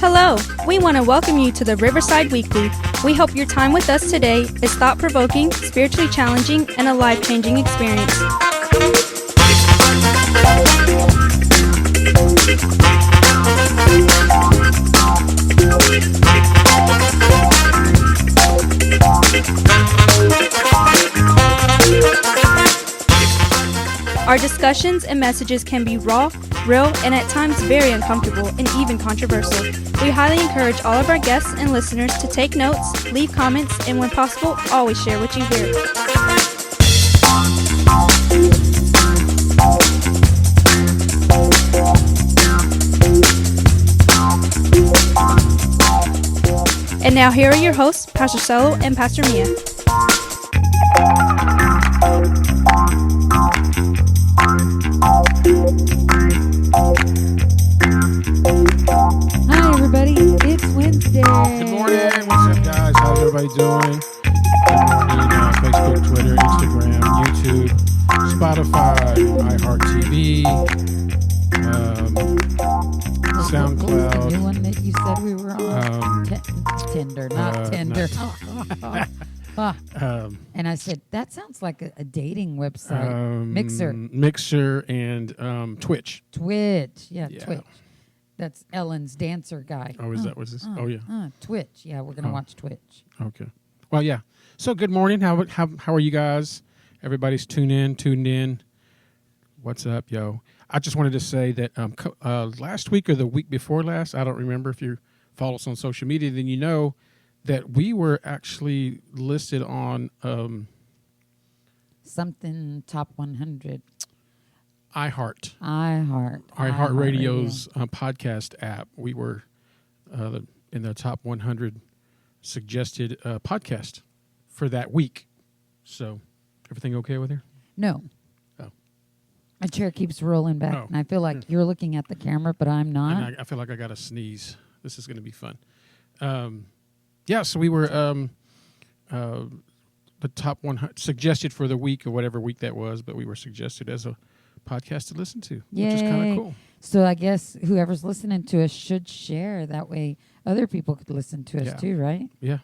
Hello, we want to welcome you to the Riverside Weekly. We hope your time with us today is thought-provoking, spiritually challenging, and a life-changing experience. Our discussions and messages can be raw, real, and at times very uncomfortable and even controversial. We highly encourage all of our guests and listeners to take notes, leave comments, and when possible, always share what you hear. And now here are your hosts, Pastor Selo and Pastor Mia. Hi everybody, it's Wednesday. Good morning. What's up, guys? How's everybody doing? Good morning. Facebook, Twitter, Instagram, YouTube, Spotify, iHeartTV, SoundCloud. What was the new one that you said we were on? Tinder, not Tinder. And I said, that sounds like a dating website. Mixer and Twitch. Twitch. Yeah, Twitch. That's Ellen's dancer guy. Oh, is that what's this? Oh, yeah. Twitch. Yeah, we're going to watch Twitch. Okay. Well, yeah. So, good morning. How are you guys? Everybody's tuned in. What's up, yo? I just wanted to say that last week or the week before last, I don't remember if you follow us on social media, then you know that we were actually listed on something top 100. iHeartRadio's podcast app. We were in the top 100 suggested podcast for that week. So, everything okay with her? No. Oh. My chair keeps rolling back, and I feel like you're looking at the camera, but I'm not. And I feel like I got to sneeze. This is going to be fun. Yeah, so we were the top 100 suggested for the week or whatever week that was, but we were suggested as a podcast to listen to, which is kind of cool. So I guess whoever's listening to us should share. That way other people could listen to us too, right? Yeah.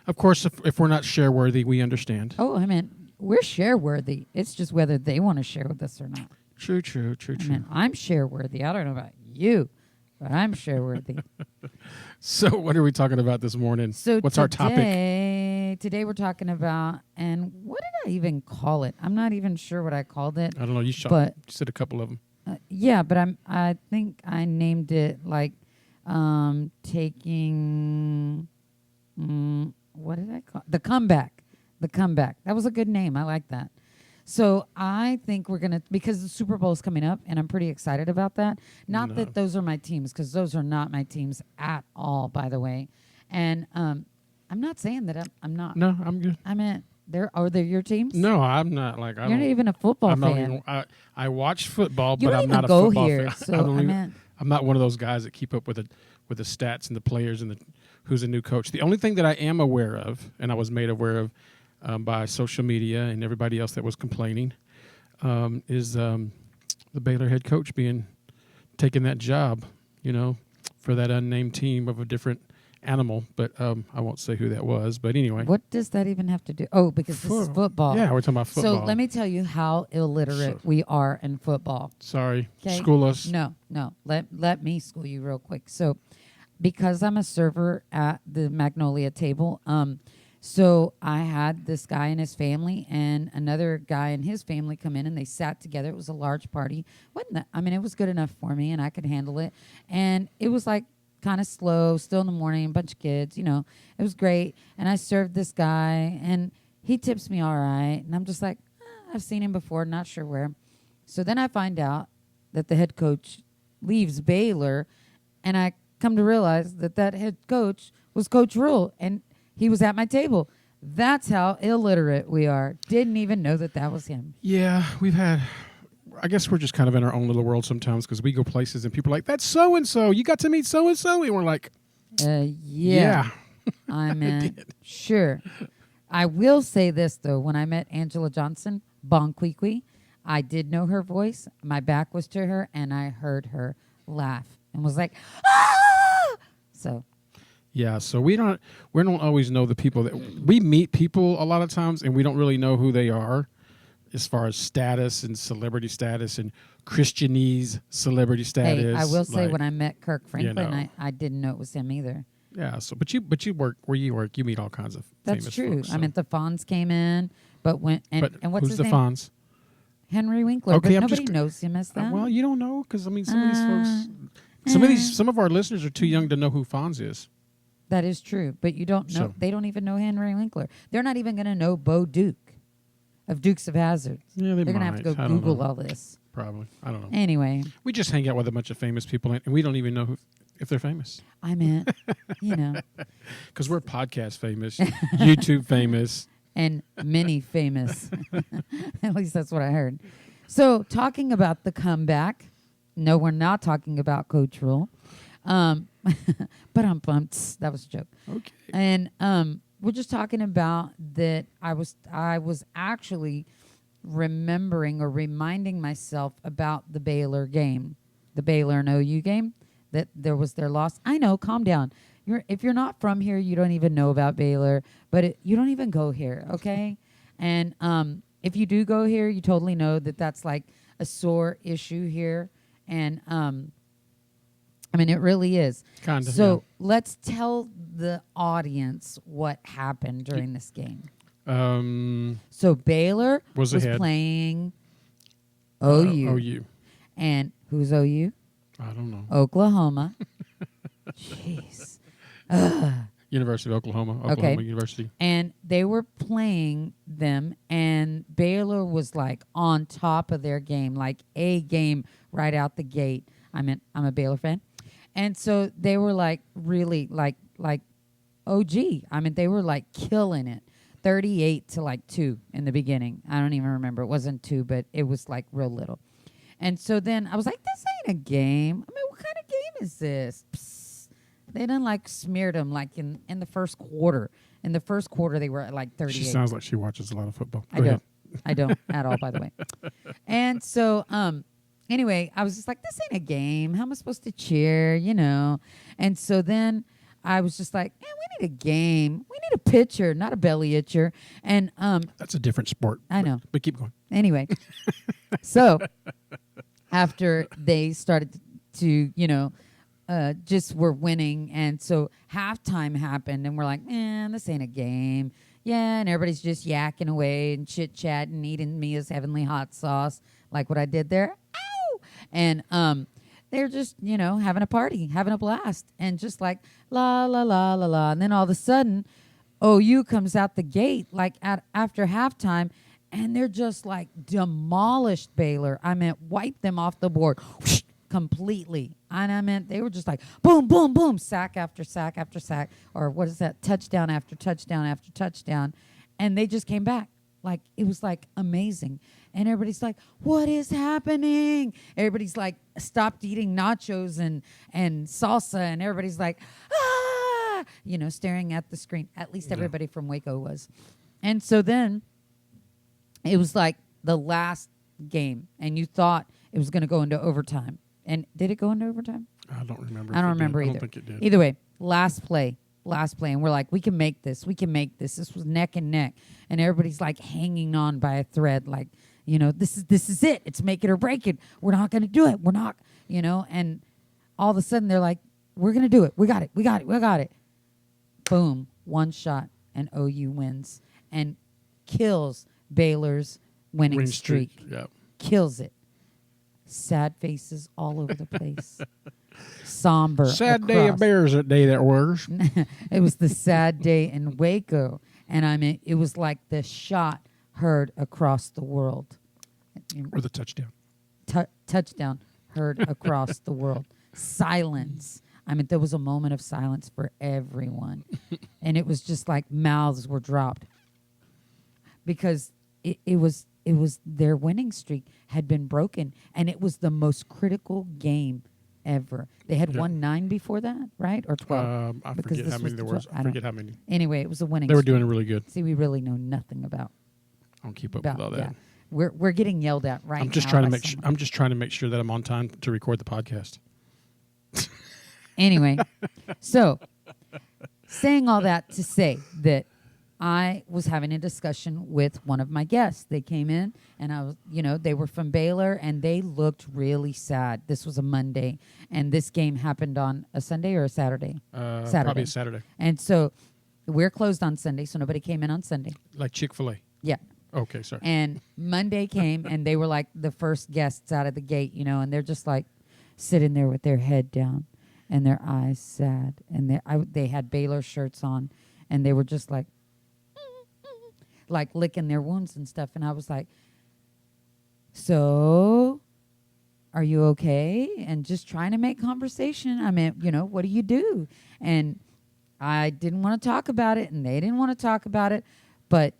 Of course, if we're not share-worthy, we understand. Oh, I mean, we're share-worthy. It's just whether they want to share with us or not. True. I mean, I'm share-worthy. I don't know about you, but I'm share-worthy. So what are we talking about this morning? What's our topic? Today we're talking about, and what did I even call it? I'm not even sure what I called it. I don't know. You said a couple of them. Yeah, but I think I named it like taking. What did I call it? The comeback? The comeback. That was a good name. I like that. So I think we're going to, because the Super Bowl is coming up, and I'm pretty excited about that. Not that those are my teams, because those are not my teams at all, by the way. And I'm not saying that I'm not. No, I'm good. I mean, are they your teams? No, I'm not. You're not even a football fan. I watch football, you but I'm not a go football here, fan. So I'm not one of those guys that keep up with the stats and the players and who's a new coach. The only thing that I am aware of, and I was made aware of by social media and everybody else that was complaining, is the Baylor head coach taking that job, for that unnamed team of a different animal. But I won't say who that was. But anyway. What does that even have to do? Oh, because this is football. Yeah, we're talking about football. So let me tell you how illiterate we are in football. Sorry. Okay? School us. No. Let me school you real quick. So because I'm a server at the Magnolia table, so I had this guy and his family and another guy and his family come in, and they sat together. It was a large party. It was good enough for me, and I could handle it. And it was like kind of slow, still in the morning, a bunch of kids, it was great. And I served this guy, and he tips me all right. And I'm just like, I've seen him before, not sure where. So then I find out that the head coach leaves Baylor, and I come to realize that head coach was Coach Rule, and he was at my table. That's how illiterate we are. Didn't even know that was him. Yeah, I guess we're just kind of in our own little world sometimes, because we go places and people are like, that's so-and-so. You got to meet so-and-so. And we're like, yeah. I meant, sure. I will say this, though. When I met Angela Johnson, Bonquiqui, I did know her voice. My back was to her, and I heard her laugh and was like, ah! So Yeah, so we don't always know the people that we meet people a lot of times, and we don't really know who they are as far as status and celebrity status and Christianese celebrity status. hey, I will say like, when I met Kirk Franklin, know. I didn't know it was him either. yeah. So, but you work where you work, you meet all kinds of That's famous true. folks, I so. mean, the Fonz came in, but what's who's his the name? Fonz? Henry Winkler. Okay, but I'm nobody just- knows him as that. Well, you don't know because I mean, some of these folks, some of our listeners are too young to know who Fonz is. That is true, but you don't know. So- They don't even know Henry Winkler. They're not even going to know Bo Duke of Dukes of Hazzard. Yeah, They're going to have to go I don't Google know. all this. Probably. I don't know. Anyway, We just hang out with a bunch of famous people, and we don't even know if they're famous I meant, you know, because we're podcast famous, YouTube famous. and many famous. At least that's what I heard. So, talking about the comeback. No, we're not talking about Coach Rule. But I'm pumped. That was a joke. Okay. And we're just talking about that I was actually remembering or reminding myself about the Baylor game, the Baylor and OU game, that there was their loss. I know, calm down. If you're not from here, you don't even know about Baylor, but you don't even go here, okay? And if you do go here, you totally know that that's like a sore issue here. And I mean, it really is. Kind of. So let's tell the audience what happened during this game. So Baylor Was ahead. playing OU. OU. And who's OU? I don't know. Oklahoma. Jeez. University of Oklahoma. Oklahoma University. And they were playing them, and Baylor was like on top of their game, like a game right out the gate. I'm a Baylor fan. And so they were like really like OG. I mean, they were like killing it. 38 to like 2 in the beginning. I don't even remember. It wasn't 2, but it was like real little. And so then I was like, this ain't a game. I mean, what kind of game is this? Psst. They done like smeared them like in the first quarter. In the first quarter, they were at like 38. She sounds like she watches a lot of football. I don't. I don't at all, by the way. And so, anyway, I was just like, this ain't a game. How am I supposed to cheer, you know? And so then I was just like, man, we need a game. We need a pitcher, not a belly itcher. And That's a different sport. I know. But keep going. Anyway, so after they started to, you know, just were winning, and so halftime happened, and we're like, man, this ain't a game. Yeah, and everybody's just yakking away and chit-chatting, eating Mia's Heavenly Hot Sauce, like what I did there. Ow! And they're just, you know, having a party, having a blast, and just like, la, la, la, la, la. And then all of a sudden, OU comes out the gate, like after halftime, and they're just like demolished Baylor. I meant wipe them off the board completely. And I meant they were just like boom, boom, boom, sack after sack after sack, or what is that? Touchdown after touchdown after touchdown. And they just came back. Like, it was like amazing. And everybody's like, what is happening? Everybody's like stopped eating nachos and salsa, and everybody's like, ah, you know, staring at the screen. At least everybody from Waco was. And so then it was like the last game, and you thought it was going to go into overtime. And did it go into overtime? I don't remember. I don't remember either. I don't think it did. Either way, last play. And we're like, we can make this. This was neck and neck. And everybody's like hanging on by a thread, like, you know, this is it. It's make it or break it. We're not going to do it. We're not, you know. And all of a sudden they're like, we're going to do it. We got it. Boom. One shot, and OU wins and kills Baylor's winning streak. Yeah. Kills it. Sad faces all over the place. Somber. Sad day of Bears that day that was. It was the sad day in Waco. And I mean, it was like the shot heard across the world. Or the touchdown. Touchdown heard across the world. Silence. I mean, there was a moment of silence for everyone. And it was just like mouths were dropped. Because it was their winning streak had been broken. And it was the most critical game ever. They had won 9 before that, right? Or 12? I Because forget this how many was there the was. 12. I forget how many. Anyway, it was a winning They were streak. doing really good. See, we really know nothing about. I don't keep up with all that. Yeah. We're getting yelled at right now. I'm just trying to make sure that I'm on time to record the podcast. Anyway, so saying all that to say that I was having a discussion with one of my guests. They came in and I was, they were from Baylor and they looked really sad. This was a Monday and this game happened on a Sunday or a Saturday? Saturday. Probably a Saturday. And so we're closed on Sunday, so nobody came in on Sunday. Like Chick-fil-A. Yeah. Okay, sorry. And Monday came and they were like the first guests out of the gate, and they're just like sitting there with their head down and their eyes sad. And they had Baylor shirts on and they were just like licking their wounds and stuff. And I was like, so are you okay? And just trying to make conversation. I mean, what do you do? And I didn't want to talk about it and they didn't want to talk about it, but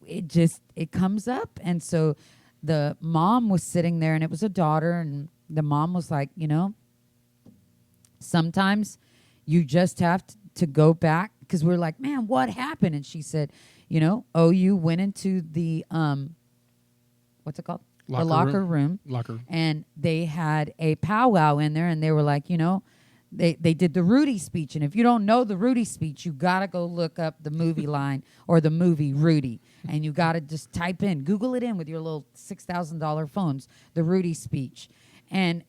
it comes up. And so the mom was sitting there and it was a daughter and the mom was like, sometimes you just have to go back, because we're like, man, what happened? And she said, OU went into the what's it called? The locker room. And they had a powwow in there and they were like, they did the Rudy speech. And if you don't know the Rudy speech, you got to go look up the movie line or the movie Rudy. And you got to just type in, Google it in with your little $6,000 phones, the Rudy speech. And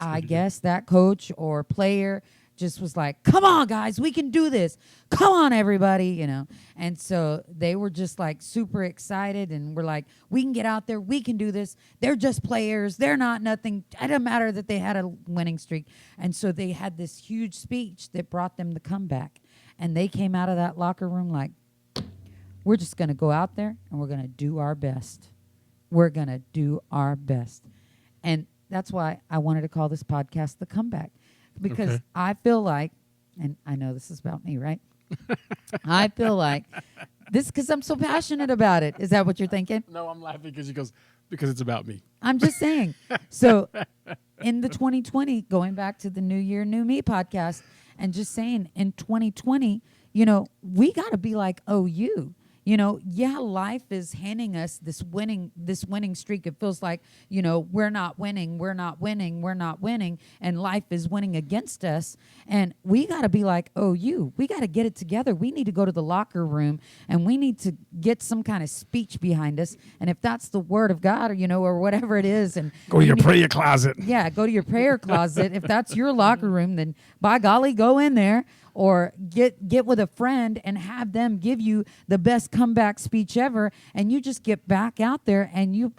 I guess that coach or player just was like, come on, guys, we can do this. Come on, everybody, And so they were just like super excited and we're like, we can get out there. We can do this. They're just players. They're not nothing. It doesn't matter that they had a winning streak. And so they had this huge speech that brought them the comeback. And they came out of that locker room like, we're just going to go out there and we're going to do our best. We're going to do our best. And that's why I wanted to call this podcast The Comeback. Because I feel like, and I know this is about me, right? I feel like this because I'm so passionate about it. Is that what you're thinking? No, I'm laughing because it's about me. I'm just saying. So in the 2020, going back to the New Year, New Me podcast, and just saying in 2020, we got to be like OU. Life is handing us this winning streak. It feels like, we're not winning, and life is winning against us. And we got to be like, we got to get it together. We need to go to the locker room and we need to get some kind of speech behind us. And if that's the word of God or whatever it is, and go to your prayer closet. Yeah, go to your prayer closet. If that's your locker room, then by golly, go in there. Or get with a friend and have them give you the best comeback speech ever, and you just get back out there and you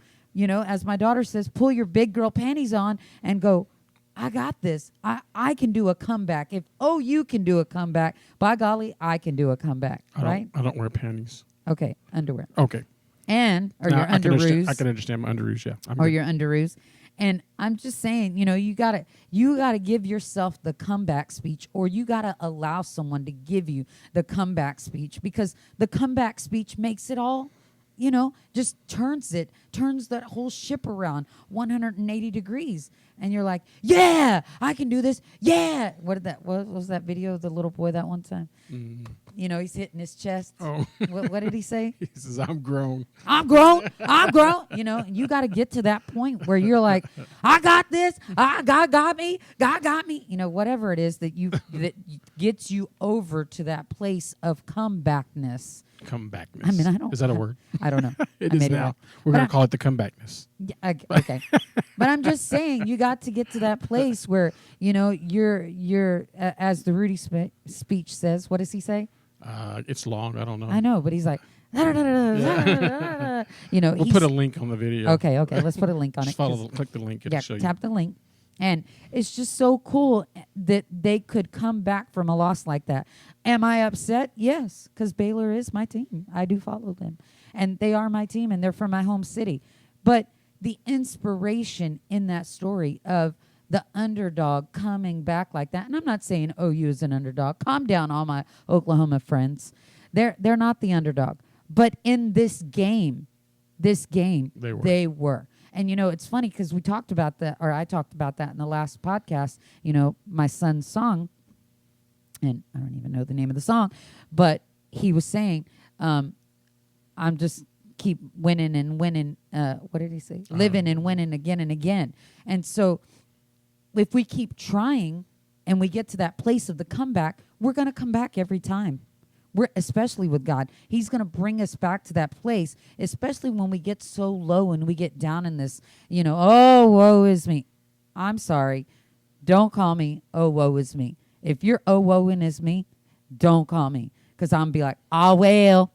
as my daughter says, pull your big girl panties on and go, I got this. I can do a comeback. If you can do a comeback, by golly, I can do a comeback. Right? I don't wear panties. Okay, underwear. Okay. Or your underoos. I can understand my underoos. Yeah. Or your underoos. And I'm just saying, you gotta give yourself the comeback speech, or you gotta allow someone to give you the comeback speech, because the comeback speech makes it all, just turns that whole ship around 180 degrees. And you're like, yeah, I can do this. Yeah. What was that video of the little boy that one time? Mm-hmm. He's hitting his chest. Oh. What did he say? He says, I'm grown. I'm grown. And you got to get to that point where you're like, I got this. God got me. God got me. Whatever it is that gets you over to that place of comebackness. Comebackness. I mean, I don't. Is that a word? I don't know. It is now. We're going to call it the comebackness. Yeah, okay. But I'm just saying, you got to get to that place where, you're as the Rudy speech says, what does he say? It's long. I don't know. I know, but he's like, we'll put a link on the video. Okay. Let's put a link on just it. Click the link. It'll show you. Tap the link. And it's just so cool that they could come back from a loss like that. Am I upset? Yes, because Baylor is my team. I do follow them. And they are my team, and they're from my home city. But the inspiration in that story of the underdog coming back like that, and I'm not saying OU is an underdog. Calm down, all my Oklahoma friends. They're not the underdog. But in this game, they were. And, it's funny because we talked about that, or I talked about that in the last podcast, my son's song, and I don't even know the name of the song, but he was saying, I'm just keep winning and winning. What did he say? Living and winning again and again. And so if we keep trying and we get to that place of the comeback, we're going to come back every time. Especially with God. He's going to bring us back to that place, especially when we get so low and we get down in this, oh, woe is me. I'm sorry. Don't call me, oh, woe is me. If you're, oh, woe is me, don't call me, because I'm be like, oh, well.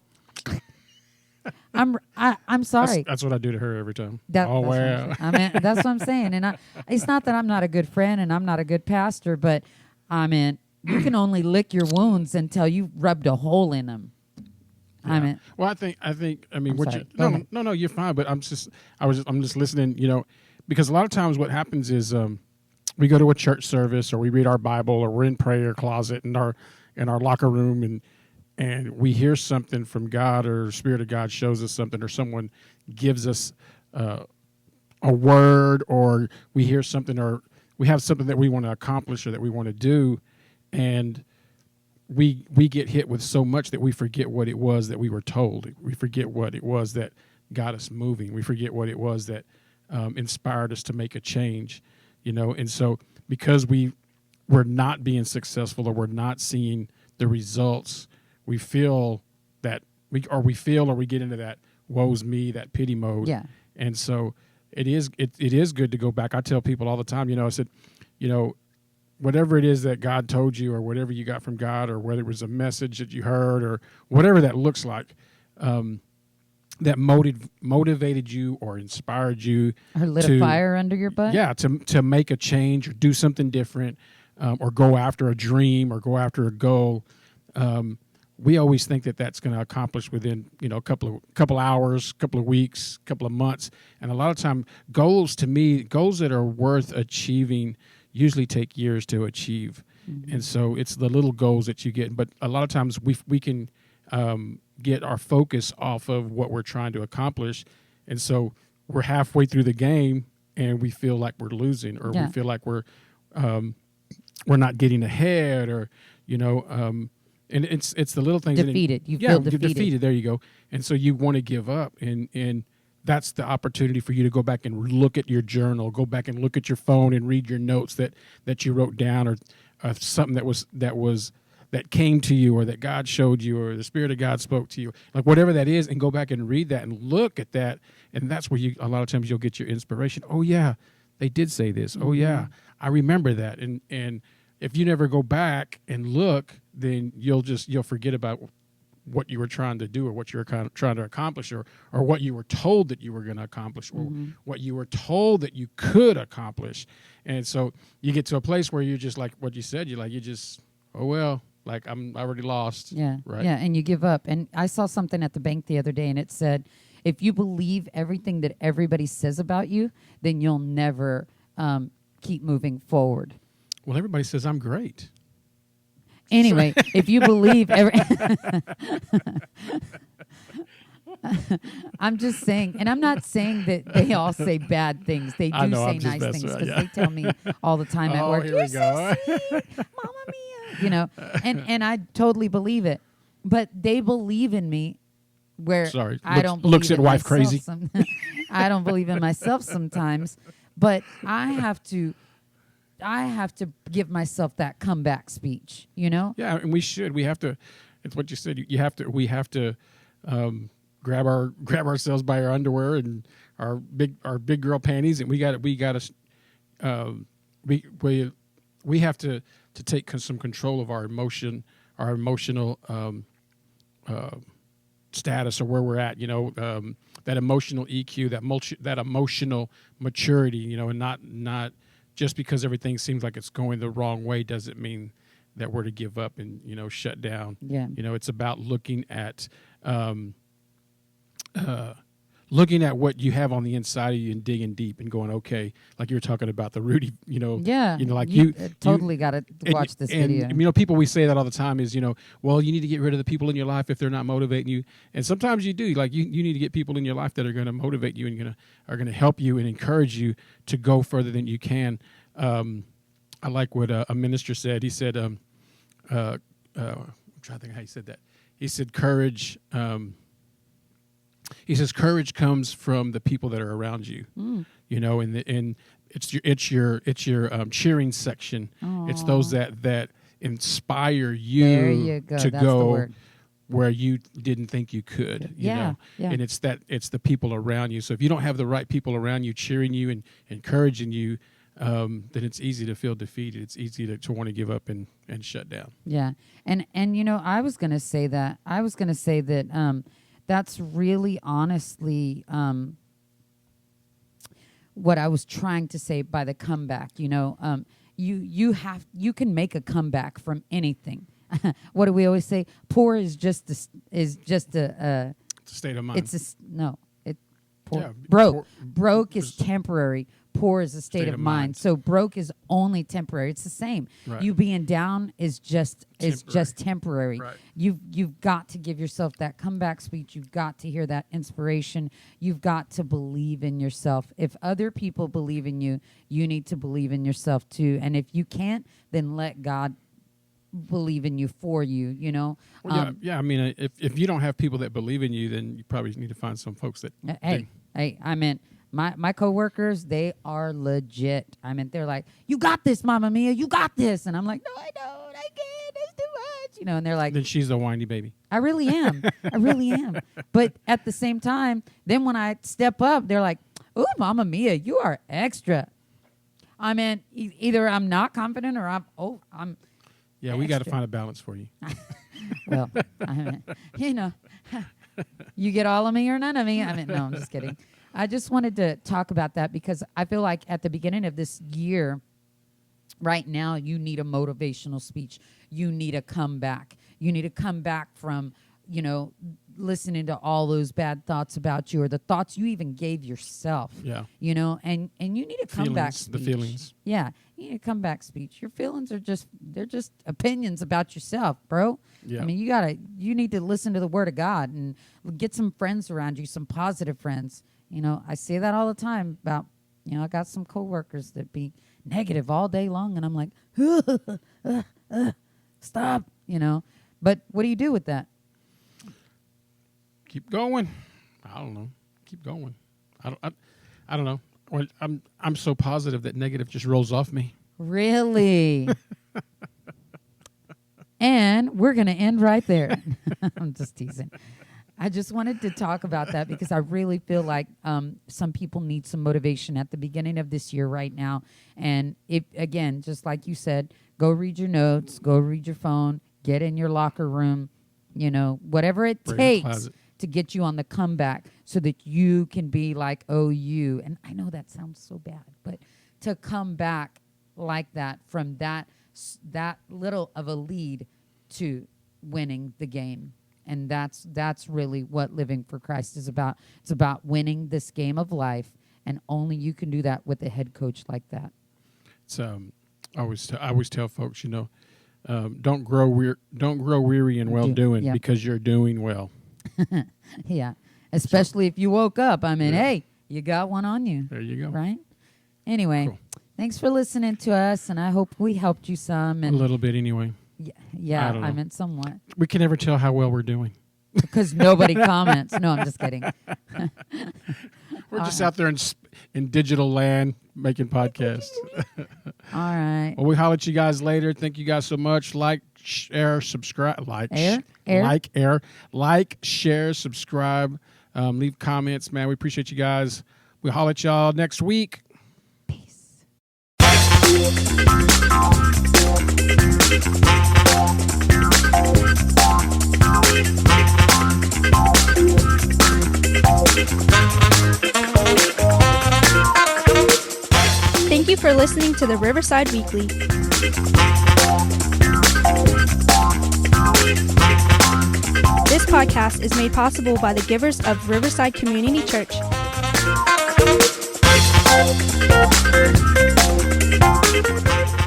I'm sorry. That's what I do to her every time. That's that's what I'm saying. And it's not that I'm not a good friend and I'm not a good pastor, but you can only lick your wounds until you rubbed a hole in them. Yeah. Well, I think. No, you're fine. But I'm just listening. Because a lot of times what happens is we go to a church service or we read our Bible or we're in prayer closet in our locker room and we hear something from God, or the Spirit of God shows us something, or someone gives us a word, or we hear something, or we have something that we want to accomplish or that we want to do. And we get hit with so much that we forget what it was that we were told. We forget what it was that got us moving. We forget what it was that inspired us to make a change, And so because we're not being successful, or we're not seeing the results, we feel that we get into that woe's me, that pity mode. Yeah. And so it is good to go back. I tell people all the time, I said, whatever it is that God told you, or whatever you got from God, or whether it was a message that you heard, or whatever that looks like, that motivated you or inspired you, or lit a fire under your butt. Yeah, to make a change or do something different, or go after a dream or go after a goal. We always think that that's going to accomplish within a couple hours, couple of weeks, couple of months, and a lot of time goals that are worth achieving usually take years to achieve. Mm-hmm. And so it's the little goals that you get. But a lot of times we can get our focus off of what we're trying to accomplish. And so we're halfway through the game and we feel like we're losing, or we feel like we're not getting ahead, or, and it's the little things. Defeated. You feel defeated. There you go. And so you want to give up, and that's the opportunity for you to go back and look at your journal, go back and look at your phone and read your notes that you wrote down, or something that came to you, or that God showed you, or the Spirit of God spoke to you, like whatever that is, and go back and read that and look at that. And that's where a lot of times you'll get your inspiration. Oh yeah, they did say this. Mm-hmm. Oh yeah, I remember that. And if you never go back and look, then you'll forget about what you were trying to do, or what you were kind of trying to accomplish, or what you were told that you were going to accomplish, or what you were told that you could accomplish. And so you get to a place where you're just like what you said, oh well, like I already lost. Yeah. Right. Yeah. And you give up. And I saw something at the bank the other day, and it said, if you believe everything that everybody says about you, then you'll never keep moving forward. Well, everybody says I'm great. Anyway, if you believe I'm just saying, and I'm not saying that they all say bad things. They do say nice things, because they tell me all the time at work, here we go. So sweet, Mama Mia, and I totally believe it. But they believe in me where I don't believe looks at wife crazy. I don't believe in myself sometimes, but I have to give myself that comeback speech, Yeah, and we should. We have to. It's what you said. We have to grab ourselves by our underwear and our big girl panties, and we have to take some control of our emotional status, or where we're at. That emotional EQ, that emotional maturity. And not just because everything seems like it's going the wrong way doesn't mean that we're to give up and shut down. Yeah. It's about looking at what you have on the inside of you and digging deep and going, okay, like you were talking about the Rudy, Yeah. Like you totally got to watch this video. And people, we say that all the time is, well, you need to get rid of the people in your life if they're not motivating you. And sometimes you do. Like you need to get people in your life that are going to motivate you and are going to help you and encourage you to go further than you can. I like what a minister said. He said, I'm trying to think how he said that. He said, courage. He says courage comes from the people that are around you, and it's your cheering section. It's those that inspire There you you go. to That's the go word. where you didn't think you could. You know? And it's the people around you. So if you don't have the right people around you cheering you and encouraging you, then it's easy to feel defeated. It's easy to want to give up and shut down. Yeah. And I was going to say that. That's really honestly what I was trying to say by the comeback. You can make a comeback from anything. What do we always say? Poor is just a It's a state of mind. Broke is temporary. Poor is a state of mind. So broke is only temporary. It's the same. Right. You being down is just temporary. Right. You've got to give yourself that comeback speech. You've got to hear that inspiration. You've got to believe in yourself. If other people believe in you, you need to believe in yourself too. And if you can't, then let God believe in you for you. Well, I mean, if you don't have people that believe in you, then you probably need to find some folks that. Hey, I meant my coworkers. They are legit. I meant they're like, "You got this, Mama Mia. You got this," and I'm like, "No, I don't. I can't. It's too much." And they're like, Then she's a whiny baby. I really am. I really am. But at the same time, then when I step up, they're like, "Ooh, Mama Mia, you are extra." I mean, either I'm not confident or I'm. Yeah, we got to find a balance for you. Well, you get all of me or none of me. I mean, no, I'm just kidding. I just wanted to talk about that because I feel like at the beginning of this year, right now, you need a motivational speech. You need a comeback. You need to come back from, listening to all those bad thoughts about you or the thoughts you even gave yourself. Yeah. And you need a comeback speech. The feelings. Yeah. You need a comeback speech. Your feelings are they're just opinions about yourself, bro. Yeah. I mean, you need to listen to the word of God and get some friends around you, some positive friends. I say that all the time about, I got some coworkers that be negative all day long and I'm like, stop, But what do you do with that? Keep going. I don't know. Keep going. I don't know. Well, I'm so positive that negative just rolls off me. Really? And we're going to end right there. I'm just teasing. I just wanted to talk about that because I really feel like some people need some motivation at the beginning of this year right now. And if, again, just like you said, go read your notes, go read your phone, get in your locker room, whatever it takes to get you on the comeback so that you can be like OU. And I know that sounds so bad, but to come back like that from that little of a lead to winning the game. And that's really what living for Christ is about. It's about winning this game of life, and only you can do that with a head coach like that. It's I always tell folks, don't grow weary in well doing because you're doing well. Yeah, especially if you woke up. I mean, hey, you got one on you. There you go. Right. Anyway, cool. Thanks for listening to us, and I hope we helped you some. And a little bit anyway. Yeah, I meant somewhat. We can never tell how well we're doing. Because nobody comments. No, I'm just kidding. We're just out there in digital land making podcasts. All right. Well, we holler at you guys later. Thank you guys so much. Like, share, subscribe. Like, share, subscribe. Leave comments, man. We appreciate you guys. We holler at y'all next week. Peace. Thank you for listening to the Riverside Weekly. This podcast is made possible by the givers of Riverside Community Church.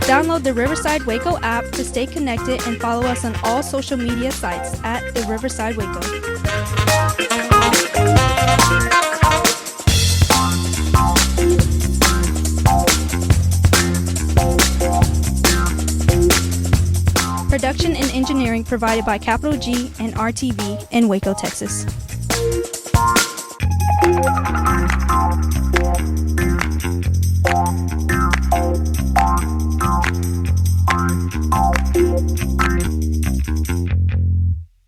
Download the Riverside Waco app to stay connected and follow us on all social media sites at the Riverside Waco. Production and engineering provided by Capital G and RTV in Waco, Texas.